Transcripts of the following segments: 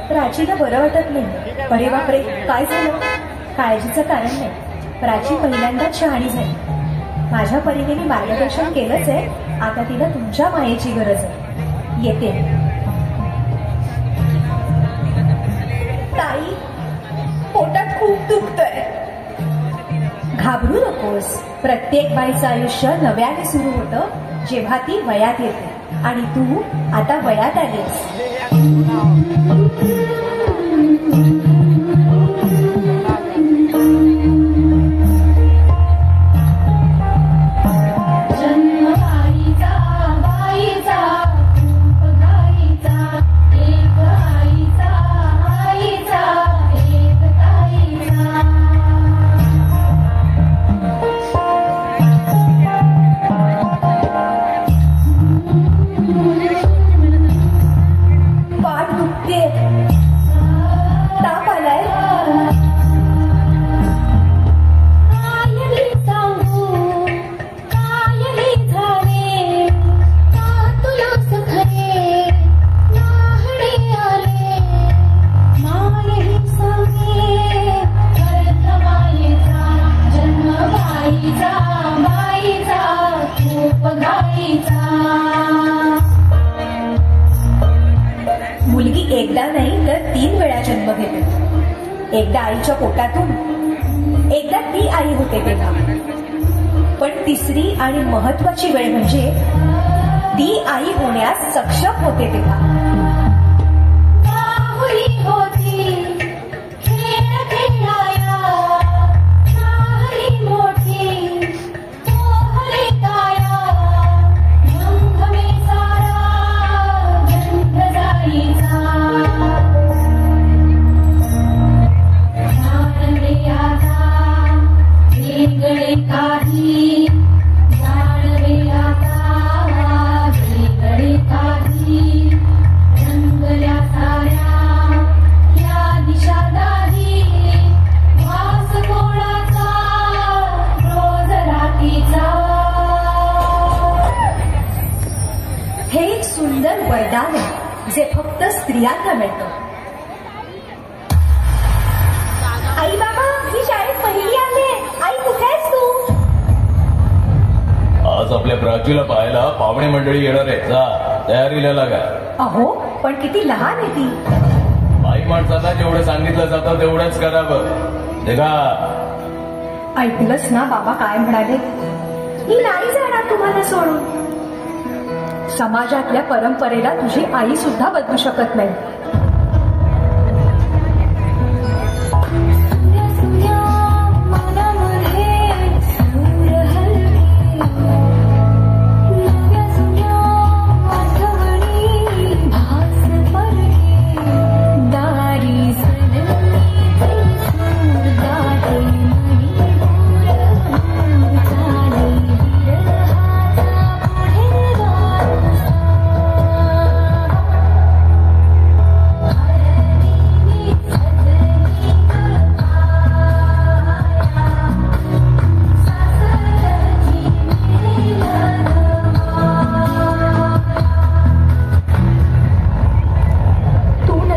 प्राचीला बरं वाटत नाही. अरे बापरे, काय झालं? काळजीचं कारण नाही. प्राची पहिल्यांदाच शहाणी झाली. माझ्या परीने मी मार्गदर्शन केलंच आहे. आता तिला तुमच्या मायेची गरज आहे. येते. ताई, पोटात खूप दुखतंय. घाबरू नकोस. प्रत्येक बाईचं आयुष्य नव्याने सुरू होतं जेव्हा ती वयात येते. आणि तू आता वयात आलीस. मुलगी एकदा नाही तर 3 वेळा जन्म घेते. एकदा आईच्या पोटातून, एकदा ती आई होते तेव्हा. पण तिसरी आणि महत्वाची वेळ म्हणजे ती आई होण्यास सक्षम होते तेव्हा. हे एक सुंदर वरदान आहे जे फक्त स्त्रियांना मिळतं. आई बाबा, मी शाळेत पहिली आले. आई, कुठे आहेस तू? आज आपल्या प्राचीला पाहायला पाहुणे मंडळी येणार आहे. जा, तयारीला लागा. अहो, पण किती लहान आहे ती. बाई माणसाला जेवढं सांगितलं जातं तेवढंच करावं. देखा, ऐकलंस ना बाबा काय म्हणाले? मी नाही जाणार तुम्हाला सोडून. समाजातल्या परंपरेला तुझी आई सुद्धा बदलू शकत नाही.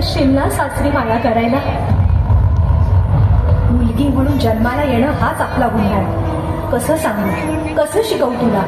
शिमला सासरी माया करायला. मुलगी म्हणून जन्माला येणं हाच आपला गुन्हा आहे. कसं सांगू, कसं शिकवू तुला?